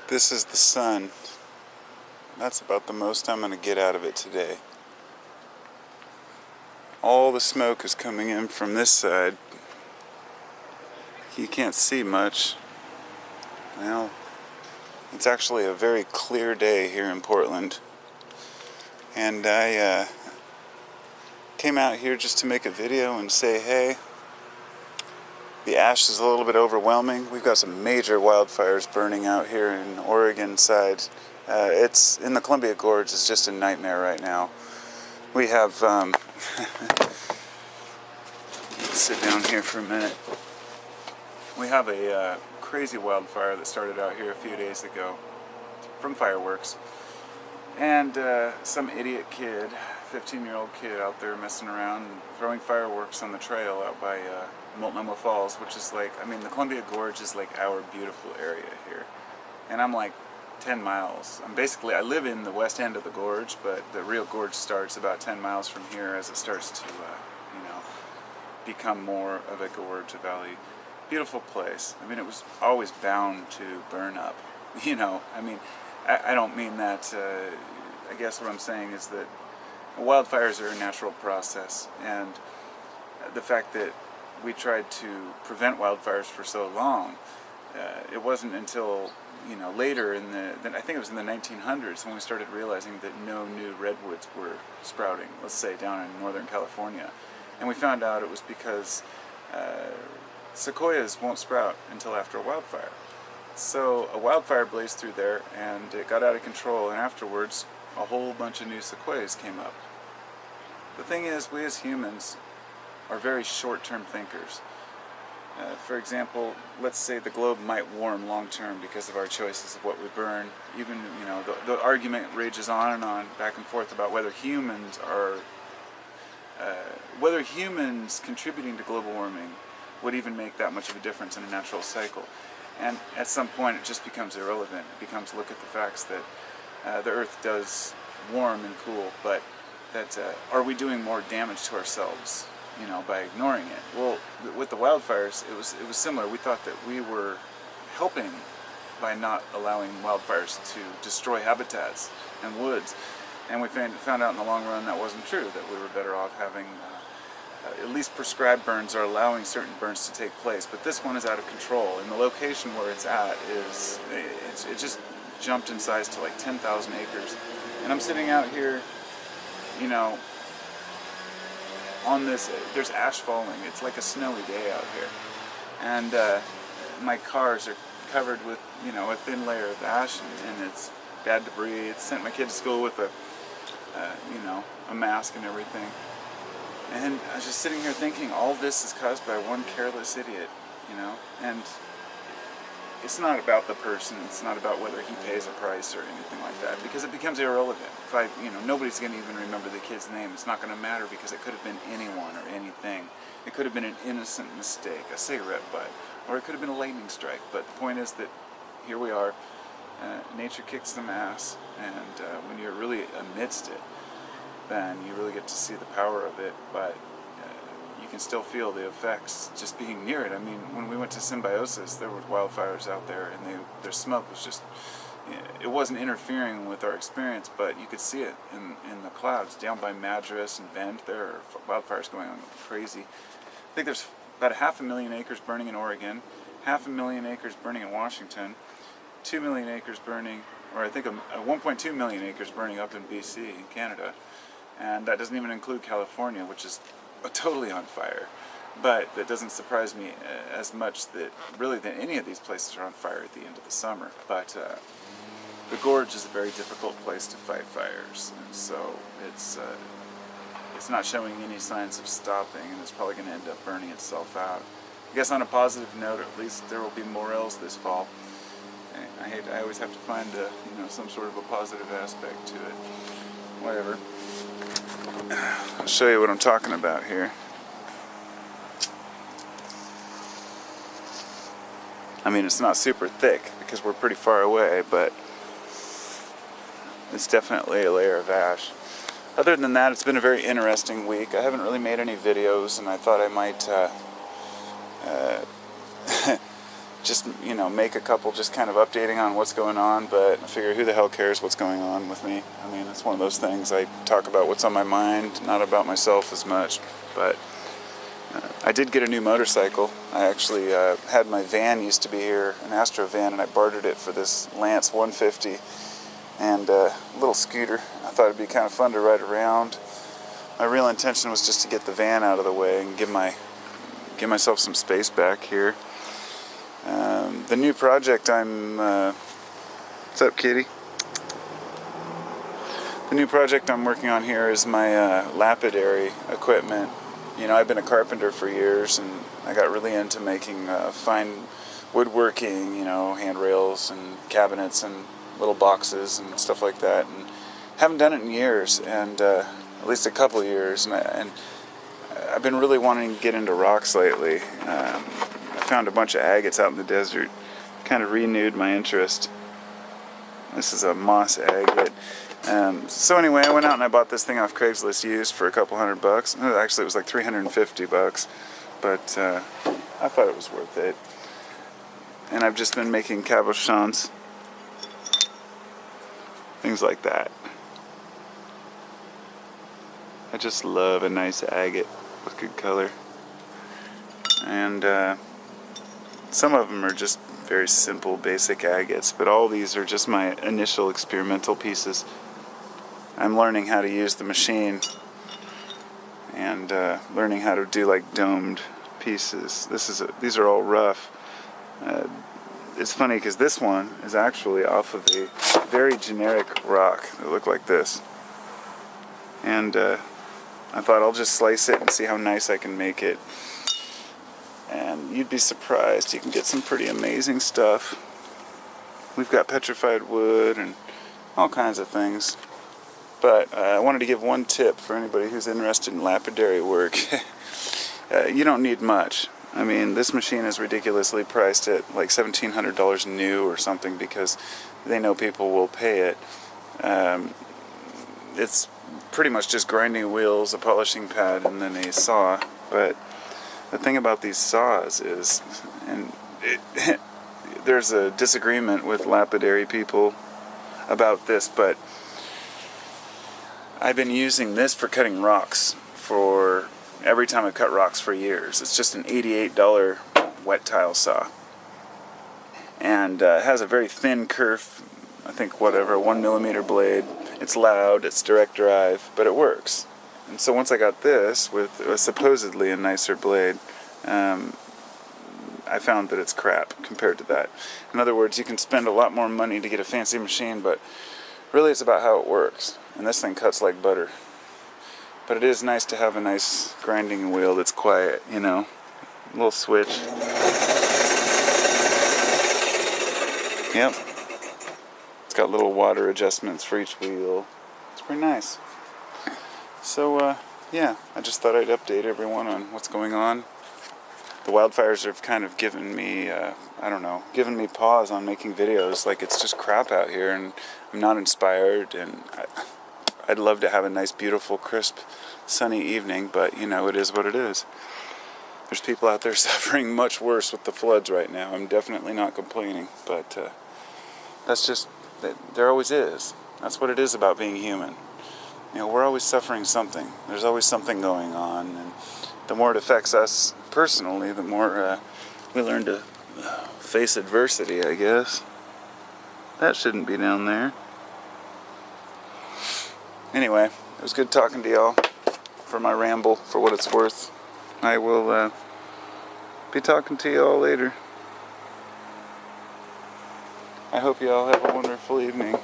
This is the sun. That's about the most I'm going to get out of it today. All the smoke is coming in from this side. You can't see much. Well, it's actually a very clear day here in Portland. And I came out here just to make a video and say, hey, the ash is a little bit overwhelming. We've got some major wildfires burning out here in Oregon side. It's in the Columbia Gorge. It's just a nightmare right now. We have, sit down here for a minute. We have a crazy wildfire that started out here a few days ago from fireworks. And some idiot kid, 15-year-old kid out there messing around and throwing fireworks on the trail out by Multnomah Falls, which is like, I mean, the Columbia Gorge is like our beautiful area here. And I'm like 10 miles. I live in the west end of the gorge, but the real gorge starts about 10 miles from here as it starts to, become more of a gorge, a valley. Beautiful place. I mean, it was always bound to burn up. I don't mean that. I guess what I'm saying is that wildfires are a natural process, and the fact that we tried to prevent wildfires for so long, it wasn't until later I think it was in the 1900s when we started realizing that no new redwoods were sprouting, let's say down in Northern California. And we found out it was because sequoias won't sprout until after a wildfire. So a wildfire blazed through there and it got out of control, and afterwards a whole bunch of new sequoias came up. The thing is, we as humans are very short-term thinkers. For example, let's say the globe might warm long-term because of our choices of what we burn. Even, the argument rages on and on, back and forth about whether humans contributing to global warming would even make that much of a difference in a natural cycle. And at some point it just becomes irrelevant. It becomes, look at the facts that the Earth does warm and cool, but that are we doing more damage to ourselves, by ignoring it? Well, with the wildfires, it was similar. We thought that we were helping by not allowing wildfires to destroy habitats and woods, and we found out in the long run that wasn't true. That we were better off having at least prescribed burns, or allowing certain burns to take place. But this one is out of control, and the location where it's at it just jumped in size to like 10,000 acres. And I'm sitting out here, on this, there's ash falling. It's like a snowy day out here. And my cars are covered with, a thin layer of ash, and it's bad to breathe. Sent my kid to school with a mask and everything. And I was just sitting here thinking, all this is caused by one careless idiot, and it's not about the person. It's not about whether he pays a price or anything like that, because it becomes irrelevant. If nobody's going to even remember the kid's name. It's not going to matter, because it could have been anyone or anything. It could have been an innocent mistake, a cigarette butt, or it could have been a lightning strike. But the point is that here we are. Nature kicks some ass, and when you're really amidst it, then you really get to see the power of it. But you can still feel the effects just being near it. I mean, when we went to Symbiosis, there were wildfires out there, and their smoke was just, it wasn't interfering with our experience, but you could see it in the clouds. Down by Madras and Bend, there are wildfires going on crazy. I think there's about 500,000 acres burning in Oregon, 500,000 acres burning in Washington, 2 million acres burning, or I think 1.2 million acres burning up in BC, in Canada. And that doesn't even include California, which is totally on fire. But that doesn't surprise me as much that any of these places are on fire at the end of the summer. But the gorge is a very difficult place to fight fires, and so it's not showing any signs of stopping, and it's probably going to end up burning itself out. I guess on a positive note, at least there will be morels this fall. I always have to find some sort of a positive aspect to it. Whatever. I'll show you what I'm talking about here. I mean, it's not super thick because we're pretty far away, but it's definitely a layer of ash. Other than that, it's been a very interesting week. I haven't really made any videos, and I thought I might just, you know, make a couple just kind of updating on what's going on, but I figure who the hell cares what's going on with me? I mean, it's one of those things. I talk about what's on my mind, not about myself as much. But I did get a new motorcycle. I actually had my van used to be here, an Astro van, and I bartered it for this Lance 150 and a little scooter. I thought it'd be kind of fun to ride around. My real intention was just to get the van out of the way and give myself some space back here. The new project what's up, kitty? The new project I'm working on here is my lapidary equipment. You know, I've been a carpenter for years, and I got really into making fine woodworking, you know, handrails and cabinets and little boxes and stuff like that, and haven't done it in years, and at least a couple of years, and I've been really wanting to get into rocks lately. I found a bunch of agates out in the desert, kind of renewed my interest. This is a moss agate. So anyway, I went out and I bought this thing off Craigslist used for a couple $100. Actually, it was like $350, but I thought it was worth it. And I've just been making cabochons, things like that. I just love a nice agate with good color. And some of them are just very simple, basic agates, but all these are just my initial experimental pieces. I'm learning how to use the machine and learning how to do like domed pieces. These are all rough. It's funny because this one is actually off of a very generic rock that looked like this. And I thought I'll just slice it and see how nice I can make it. And you'd be surprised, you can get some pretty amazing stuff. We've got petrified wood and all kinds of things. But I wanted to give one tip for anybody who's interested in lapidary work. You don't need much. I mean, this machine is ridiculously priced at like $1,700 new or something because they know people will pay it. It's pretty much just grinding wheels, a polishing pad, and then a saw. But the thing about these saws is, there's a disagreement with lapidary people about this, but I've been using this for cutting rocks for every time I've cut rocks for years. It's just an $88 wet tile saw. And it has a very thin kerf, I think a 1mm blade. It's loud, it's direct drive, but it works. And so once I got this with supposedly a nicer blade, I found that it's crap compared to that. In other words, you can spend a lot more money to get a fancy machine, but really it's about how it works. And this thing cuts like butter. But it is nice to have a nice grinding wheel that's quiet, you know. A little switch. Yep. It's got little water adjustments for each wheel. It's pretty nice. So, yeah, I just thought I'd update everyone on what's going on. The wildfires have kind of given me, given me pause on making videos. Like, it's just crap out here, and I'm not inspired, and I'd love to have a nice, beautiful, crisp, sunny evening, but, you know, it is what it is. There's people out there suffering much worse with the floods right now. I'm definitely not complaining, but that's just, there always is. That's what it is about being human. You know, we're always suffering something. There's always something going on, and the more it affects us personally, the more we learn to face adversity, I guess. That shouldn't be down there. Anyway, it was good talking to y'all for my ramble, for what it's worth. I will be talking to y'all later. I hope y'all have a wonderful evening.